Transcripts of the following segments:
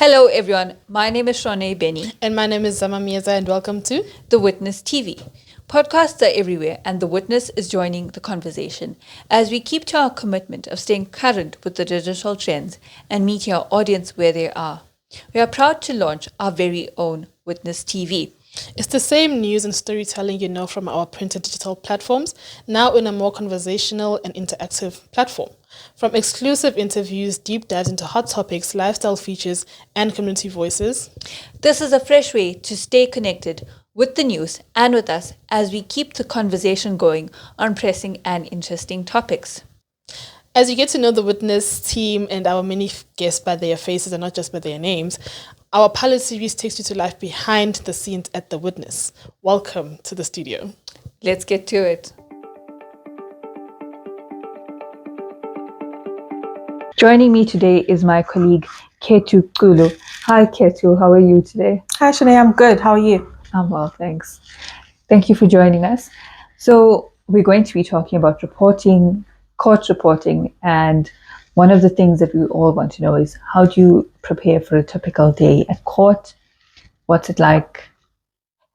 Hello, everyone. My name is Shone Benny, And my name is Zama Mieza, and welcome to the Witness TV. Podcasts are everywhere, and the Witness is joining the conversation as we keep to our commitment of staying current with the digital trends and meeting our audience where they are. We are proud to launch our very own Witness TV. It's the same news and storytelling you know from our print and digital platforms, now in a more conversational and interactive platform. From exclusive interviews, deep dives into hot topics, lifestyle features, and community voices. This is a fresh way to stay connected with the news and with us as we keep the conversation going on pressing and interesting topics. As you get to know the Witness team and our many guests by their faces and not just by their names, our pilot series takes you to life behind the scenes at the Witness. Welcome to the studio. Let's get to it. Joining me today is my colleague Ketu Kulu. Hi Ketu, how are you today? Hi Shanae, I'm good. How are you? I'm well, thanks. Thank you for joining us. So we're going to be talking about reporting, court reporting, and one of the things that we all want to know is how do you prepare for a typical day at court? What's it like?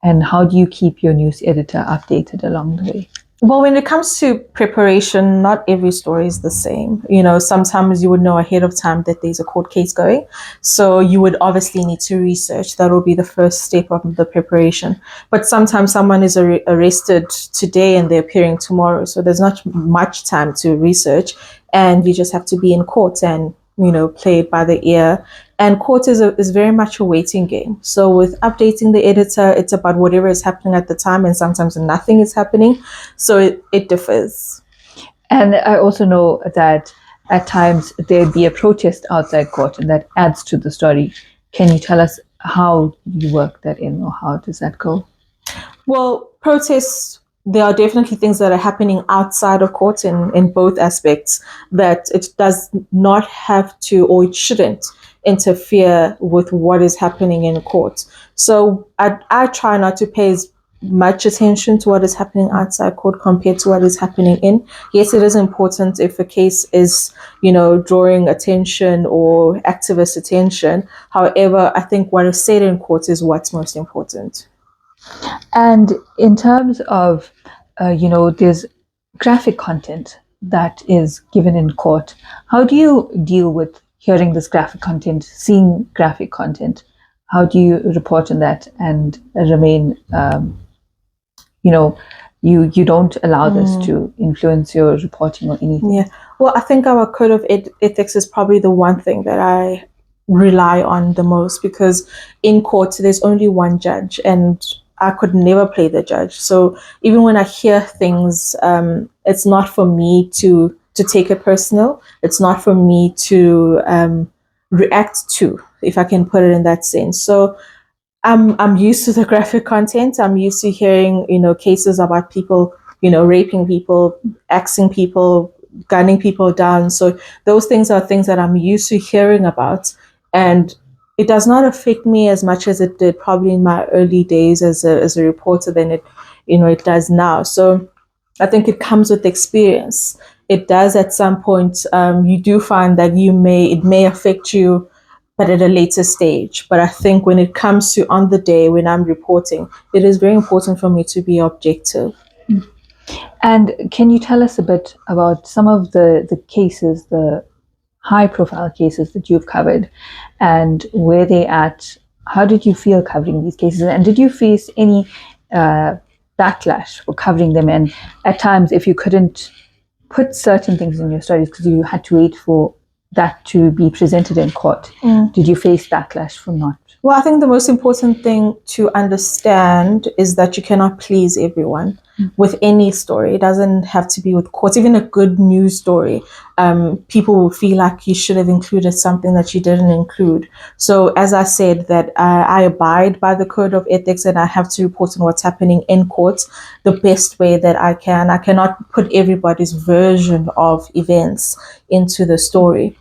And how do you keep your news editor updated along the way? Well, when it comes to preparation, not every story is the same. Sometimes you would know ahead of time that there's a court case going. So you would obviously need to research. That will be the first step of the preparation. But sometimes someone is arrested today and they're appearing tomorrow. So there's not much time to research. And you just have to be in court and, play it by the ear. And court is very much a waiting game. So with updating the editor, it's about whatever is happening at the time, and sometimes nothing is happening. So it differs. And I also know that at times there'd be a protest outside court, and that adds to the story. Can you tell us how you work that in, or how does that go? Well, protests, there are definitely things that are happening outside of court in both aspects that it does not have to, or it shouldn't interfere with what is happening in court. So I try not to pay as much attention to what is happening outside court compared to what is happening in. Yes, it is important if a case is, drawing attention or activist attention. However, I think what is said in court is what's most important. And in terms of, there's graphic content that is given in court. How do you deal with hearing this graphic content, seeing graphic content? How do you report on that and remain, you don't allow this to influence your reporting or anything? Yeah. Well, I think our code of ethics is probably the one thing that I rely on the most, because in court there's only one judge and I could never play the judge. So even when I hear things, it's not for me to take it personal. It's not for me to react to, if I can put it in that sense. So I'm used to the graphic content. I'm used to hearing, cases about people, raping people, axing people, gunning people down. So those things are things that I'm used to hearing about. And it does not affect me as much as it did probably in my early days as a reporter than it does now. So I think it comes with experience. It does at some point. You do find that it may affect you, but at a later stage. But I think when it comes to on the day when I'm reporting, it is very important for me to be objective. And can you tell us a bit about some of the cases, the high-profile cases that you've covered, and where they at? How did you feel covering these cases, and did you face any backlash for covering them? And at times, if you couldn't put certain things in your stories because you had to wait for that to be presented in court, did you face backlash for not? Well, I think the most important thing to understand is that you cannot please everyone with any story. It doesn't have to be with courts. Even a good news story, people will feel like you should have included something that you didn't include. So as I said, that I abide by the code of ethics and I have to report on what's happening in court the best way that I can. I cannot put everybody's version of events into the story.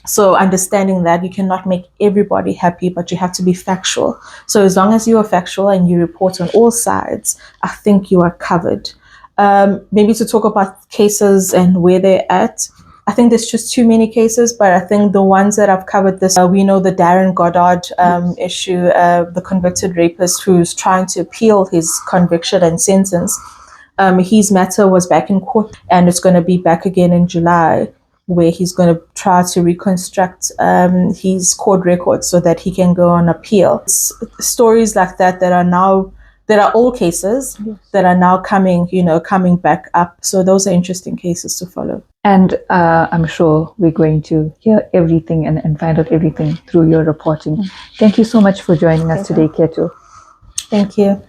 So understanding that you cannot make everybody happy, but you have to be factual. So as long as you are factual and you report on all sides, I think you are covered. Maybe to talk about cases and where they're at. I think there's just too many cases, but I think the ones that I've covered this, we know the Darren Goddard issue, the convicted rapist who's trying to appeal his conviction and sentence. His matter was back in court, and it's going to be back again in July, where he's going to try to reconstruct his court records so that he can go on appeal. It's stories like that that are now, that are old cases that are now coming back up. So those are interesting cases to follow. And I'm sure we're going to hear everything and find out everything through your reporting. Thank you so much for joining us today, Ketu. Thank you.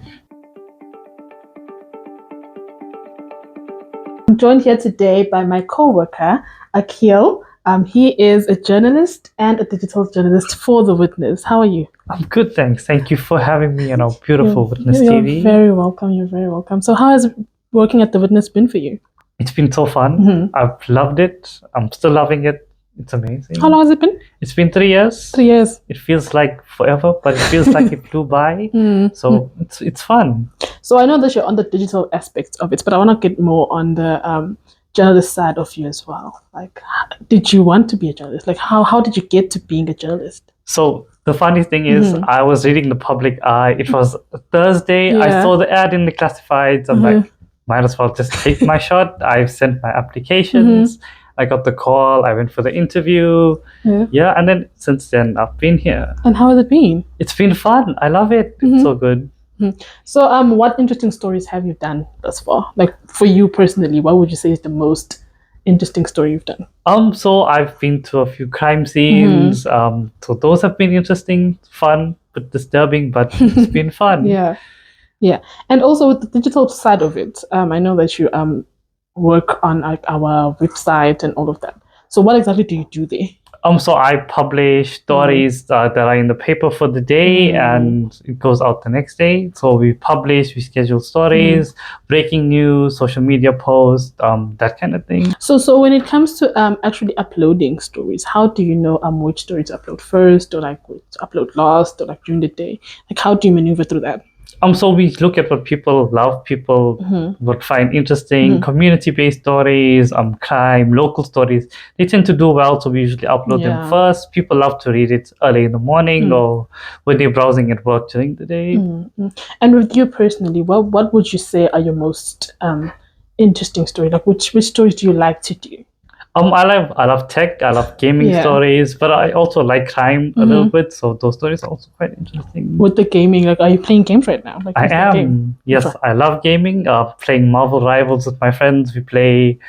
I'm joined here today by my co-worker, Akil. He is a journalist and a digital journalist for The Witness. How are you? I'm good, thanks. Thank you for having me on our beautiful Witness TV. You're very welcome. You're very welcome. So how has working at The Witness been for you? It's been so fun. I've loved it. I'm still loving it. It's amazing. How long has it been? It's been 3 years. 3 years. It feels like forever, but it feels like it flew by. So it's fun. So I know that you're on the digital aspect of it, but I want to get more on the journalist side of you as well. Like, did you want to be a journalist? Like, how did you get to being a journalist? So the funny thing is, I was reading the Public Eye. It was a Thursday. I saw the ad in the classifieds. I'm like, might as well just take my shot. I've sent my applications. I got the call. I went for the interview. And then since then, I've been here. And how has it been? It's been fun. I love it. It's so good. So, what interesting stories have you done thus far? Like, for you personally, what would you say is the most interesting story you've done? So I've been to a few crime scenes. So those have been interesting, fun, but disturbing, but it's been fun. Yeah. And also with the digital side of it, I know that you work on like our website and all of that. So what exactly do you do there? So I publish stories that are in the paper for the day, and it goes out the next day. So we publish, we schedule stories, breaking news, social media posts, that kind of thing. So when it comes to actually uploading stories, how do you know which story to upload first, or like which to upload last, or like during the day? Like, how do you maneuver through that? So we look at what people love, people would find interesting, community-based stories, crime, local stories. They tend to do well, so we usually upload them first. People love to read it early in the morning or when they're browsing at work during the day. And with you personally, what would you say are your most interesting stories? Like, which stories do you like to do? I love tech, I love gaming stories, but I also like crime a little bit, so those stories are also quite interesting. With the gaming, like, are you playing games right now? Like, I am. Yes, I love gaming. Playing Marvel Rivals with my friends. We played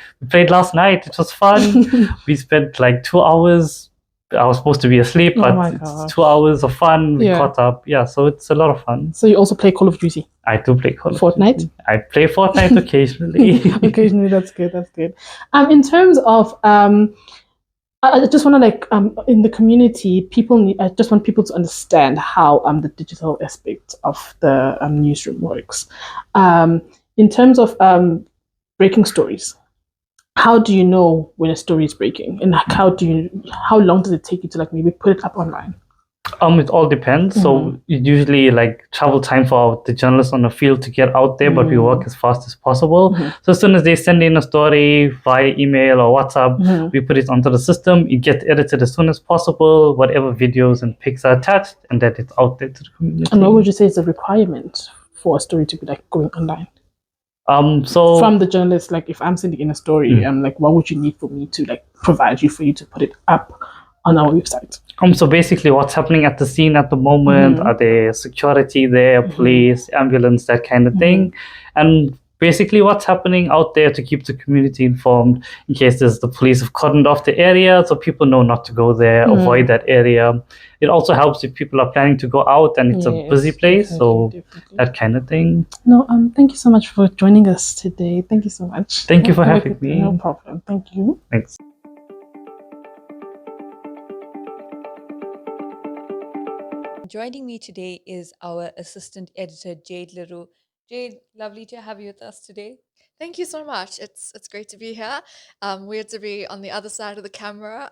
last night. It was fun. We spent like 2 hours. I was supposed to be asleep, but it's 2 hours of fun. We caught up. Yeah, so it's a lot of fun. So you also play Call of Duty? I do play Call of Fortnite? Duty. I play Fortnite occasionally. Occasionally, that's good. That's good. In terms of I just want to like in the community, I just want people to understand how the digital aspect of the newsroom works. In terms of breaking stories, how do you know when a story is breaking, and how long does it take you to like maybe put it up online? It all depends. So it usually like travel time for the journalists on the field to get out there, but we work as fast as possible. So as soon as they send in a story via email or WhatsApp, we put it onto the system. It gets edited as soon as possible, whatever videos and pics are attached, and that it's out there to the community. And what would you say is a requirement for a story to be like going online? So from the journalist, like if I'm sending in a story, like what would you need for me to like provide you for you to put it up on our website? So basically what's happening at the scene at the moment, are there security there, police, ambulance, that kind of thing. And basically what's happening out there to keep the community informed in case there's the police have cordoned off the area, so people know not to go there, avoid that area. It also helps if people are planning to go out and it's a busy place, so that kind of thing. No, thank you so much for joining us today. Thank you so much. Thank you for having me. No problem. Thank you. Thanks. Joining me today is our assistant editor, Jade Leroux. Jade, lovely to have you with us today. Thank you so much. It's great to be here. Weird to be on the other side of the camera.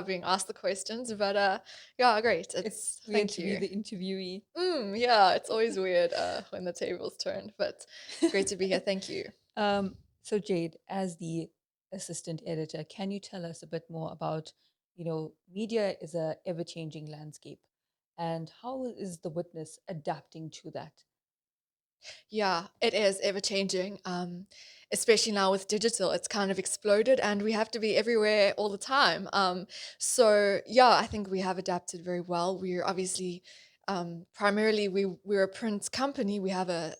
Being asked the questions, but great. It's weird to be the interviewee. It's always weird when the table's turned, but great to be here. Thank you. So Jade, as the assistant editor, can you tell us a bit more about, media is a ever-changing landscape, and how is the Witness adapting to that? Yeah, it is ever changing. Especially now with digital, it's kind of exploded, and we have to be everywhere all the time. So yeah, I think we have adapted very well. We're obviously primarily we're a print company. We have a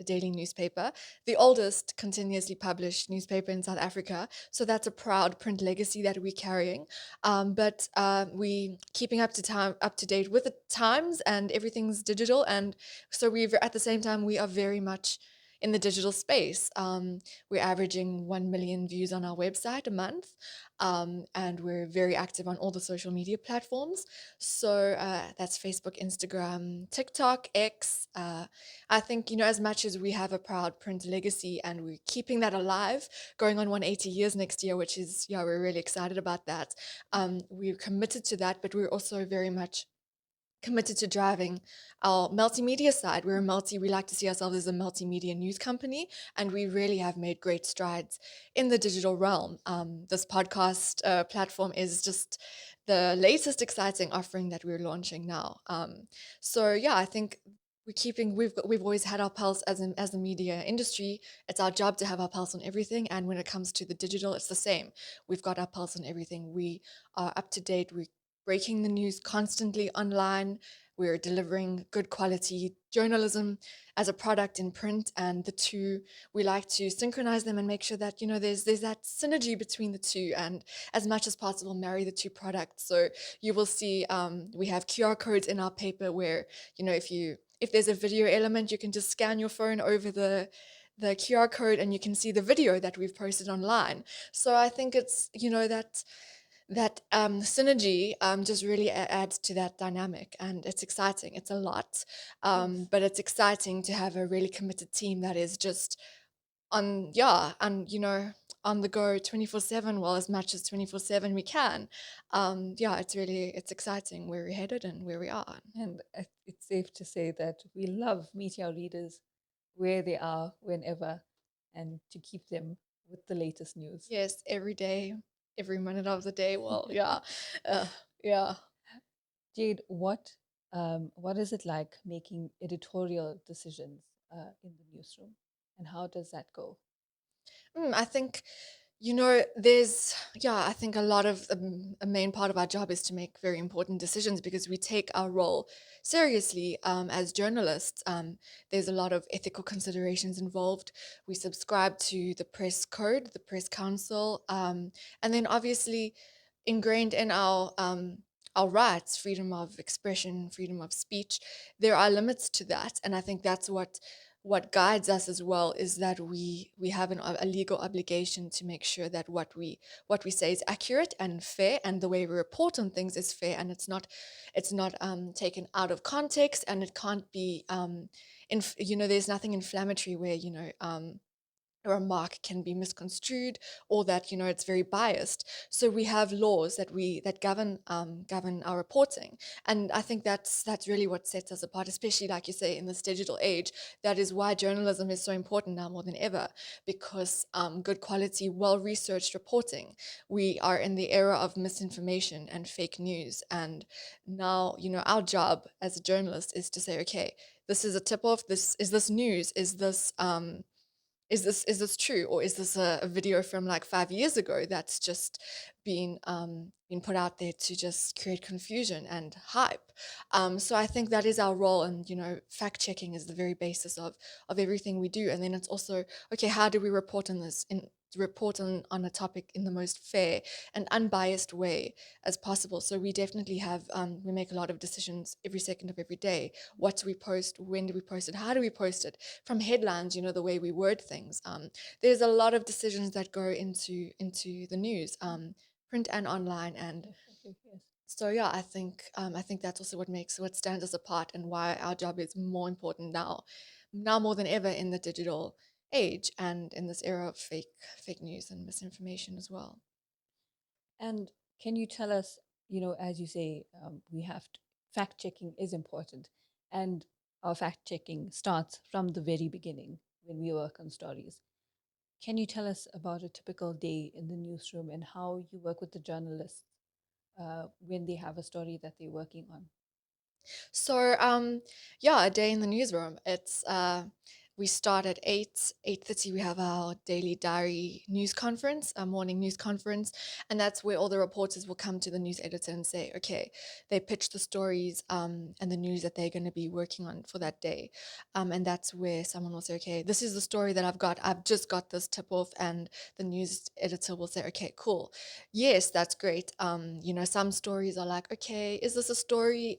daily newspaper, the oldest continuously published newspaper in South Africa. So that's a proud print legacy that we're carrying. But we keeping up to date with the times, and everything's digital. And so we've at the same time we are very much in the digital space. We're averaging 1 million views on our website a month, and we're very active on all the social media platforms. So that's Facebook, Instagram, TikTok, X. I think, as much as we have a proud print legacy and we're keeping that alive, going on 180 years next year, which is, yeah, we're really excited about that. We're committed to that, but we're also very much committed to driving our multimedia side. We like to see ourselves as a multimedia news company, and we really have made great strides in the digital realm. This podcast platform is just the latest exciting offering that we're launching now. So yeah, I think we've always had our pulse as the media industry. It's our job to have our pulse on everything, and when it comes to the digital, it's the same. We've got our pulse on everything. We are up to date. We breaking the news constantly online. We're delivering good quality journalism as a product in print, and the two, we like to synchronize them and make sure that there's that synergy between the two, and as much as possible marry the two products. So you will see we have QR codes in our paper where if there's a video element, you can just scan your phone over the QR code and you can see the video that we've posted online. So I think it's that synergy just really adds to that dynamic, and it's exciting. It's a lot, but it's exciting to have a really committed team that is just on the go 24/7. Well, as much as 24/7 we can. Yeah, it's exciting where we're headed and where we are. And it's safe to say that we love meeting our readers where they are, whenever, and to keep them with the latest news. Yes, every day, every minute of the day. Well, yeah, yeah. Jade, what is it like making editorial decisions in the newsroom, and how does that go? I think, I think a lot of a main part of our job is to make very important decisions because we take our role seriously as journalists. There's a lot of ethical considerations involved. We subscribe to the press code, the press council, and then obviously ingrained in our rights, freedom of expression, freedom of speech. There are limits to that, and I think that's what guides us as well, is that we have a legal obligation to make sure that what we say is accurate and fair, and the way we report on things is fair, and it's not taken out of context, and it can't be there's nothing inflammatory where a remark can be misconstrued, or that it's very biased. So we have laws that govern our reporting, and I think that's really what sets us apart, especially like you say in this digital age. That is why journalism is so important now more than ever, because good quality, well researched reporting. We are in the era of misinformation and fake news, and now our job as a journalist is to say, okay, this is a tip off. This news. Is this true, or is this a video from like 5 years ago that's just been put out there to just create confusion and hype? So I think that is our role, and fact checking is the very basis of everything we do. And then it's also, okay, how do we report on this in report on a topic in the most fair and unbiased way as possible? So we definitely have we make a lot of decisions every second of every day. What do we post? When do we post it? How do we post it? From headlines, the way we word things. There's a lot of decisions that go into the news, print and online, and Definitely, yes. so yeah, I think that's also what stands us apart, and why our job is more important now more than ever in the digital age, and in this era of fake news and misinformation as well. And can you tell us, as you say, we have to, fact checking is important, and our fact checking starts from the very beginning when we work on stories. Can you tell us about a typical day in the newsroom and how you work with the journalists when they have a story that they're working on? So, yeah, a day in the newsroom. We start at 8:30. We have our daily diary news conference, a morning news conference, and that's where all the reporters will come to the news editor and say, okay, they pitch the stories and the news that they're going to be working on for that day, and that's where someone will say, okay, this is the story that I've got. I've just got this tip off, and the news editor will say, okay, cool, yes, that's great. Some stories are like, okay, is this a story?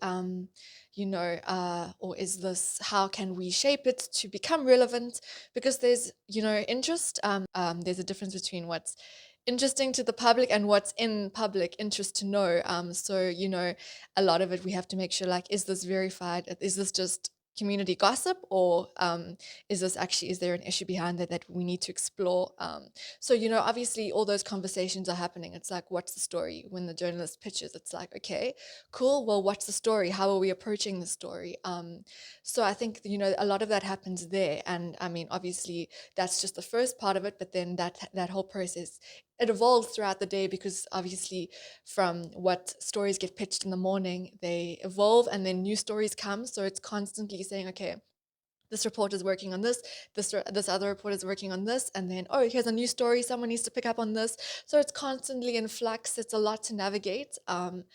Or is this, how can we shape it to become relevant? Because there's, interest. There's a difference between what's interesting to the public and what's in public interest to know. A lot of it we have to make sure, like, is this verified? Is this just community gossip, or is there an issue behind that we need to explore? Obviously all those conversations are happening. It's like, what's the story? When the journalist pitches, it's like, okay, cool, well, what's the story? How are we approaching the story? So I think, a lot of that happens there. And I mean, obviously that's just the first part of it, but then that whole process, it evolves throughout the day, because obviously from what stories get pitched in the morning, they evolve and then new stories come. So it's constantly saying, okay, this reporter is working on this other reporter is working on this, and then, oh, here's a new story, someone needs to pick up on this. So it's constantly in flux. It's a lot to navigate. And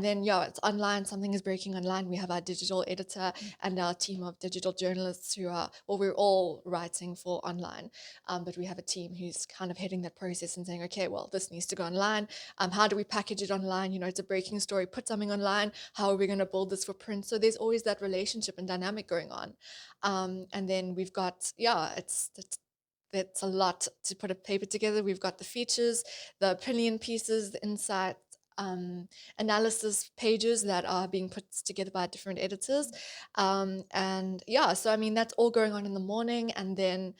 then, yeah, it's online, something is breaking online, we have our digital editor and our team of digital journalists who are, well, we're all writing for online, but we have a team who's kind of heading that process and saying, okay, well, this needs to go online. How do we package it online? It's a breaking story, put something online, how are we going to build this for print? So there's always that relationship and dynamic going on. And then we've got, yeah, it's a lot to put a paper together. We've got the features, the opinion pieces, the insight, analysis pages that are being put together by different editors. And yeah, so I mean, that's all going on in the morning. And then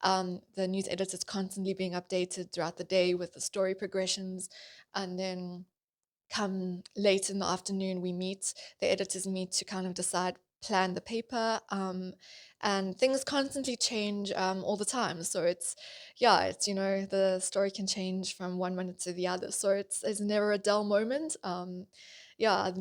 the news editor is constantly being updated throughout the day with the story progressions. And then come late in the afternoon, the editors meet to kind of plan the paper, and things constantly change all the time. So the story can change from one minute to the other. So there's never a dull moment. And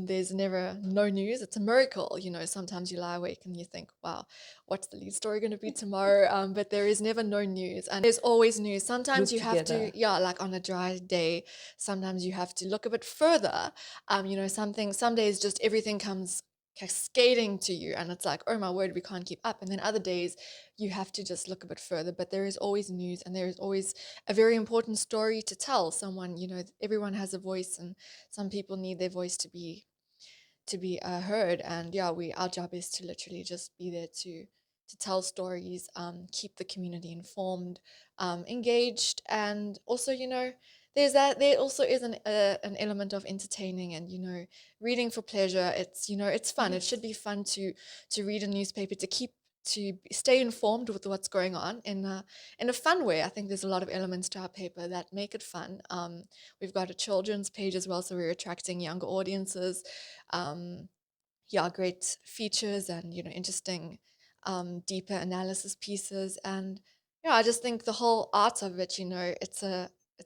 there's never no news. It's a miracle. Sometimes you lie awake and you think, wow, what's the lead story going to be tomorrow? But there is never no news, and there's always news. Sometimes Group you have together. to, like on a dry day, sometimes you have to look a bit further. Some days just everything comes cascading to you and it's like, oh my word, we can't keep up. And then other days you have to just look a bit further, but there is always news and there is always a very important story to tell someone. Everyone has a voice, and some people need their voice to be heard. And yeah, our job is to literally just be there to tell stories, keep the community informed, engaged, and also, there also is an element of entertaining and, reading for pleasure. It's fun. It should be fun to read a newspaper, to stay informed with what's going on in a fun way. I think there's a lot of elements to our paper that make it fun. We've got a children's page as well, so we're attracting younger audiences. Great features and, interesting, deeper analysis pieces. And yeah, I just think the whole art of it, it's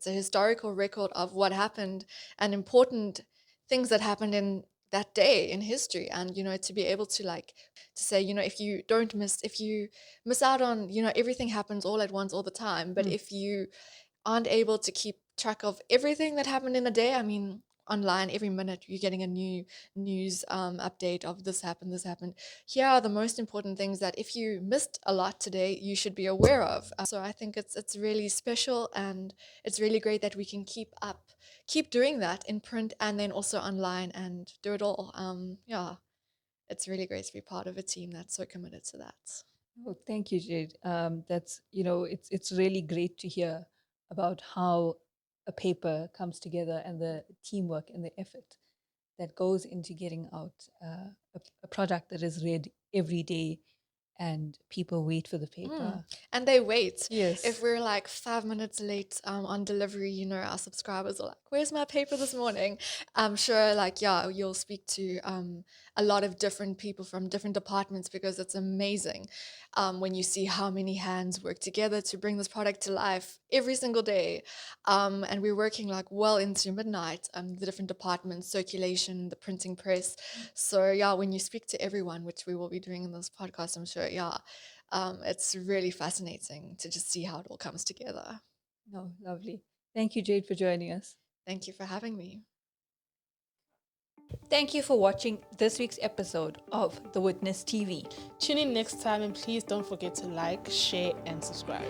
a historical record of what happened and important things that happened in that day in history. And, to be able to, like, to say, if you miss out on, everything happens all at once all the time, but if you aren't able to keep track of everything that happened in a day, I mean, online every minute you're getting a new news update of this happened. Here are the most important things that if you missed a lot today, you should be aware of. So I think it's really special, and it's really great that we can keep doing that in print and then also online and do it all. It's really great to be part of a team that's so committed to that. Oh, thank you, Jade. That's it's really great to hear about how a paper comes together and the teamwork and the effort that goes into getting out a product that is read every day, and people wait for the paper. And they wait. Yes. If we're like 5 minutes late on delivery, our subscribers are like, where's my paper this morning? I'm sure, like, yeah, you'll speak to a lot of different people from different departments, because it's amazing when you see how many hands work together to bring this product to life every single day. And we're working like well into midnight, the different departments, circulation, the printing press. So yeah, when you speak to everyone, which we will be doing in this podcast, I'm sure, yeah, it's really fascinating to just see how it all comes together. No, lovely. Thank you, Jade, for joining us. Thank you for having me. Thank you for watching this week's episode of the Witness TV. Tune in next time, and please don't forget to like, share, and subscribe.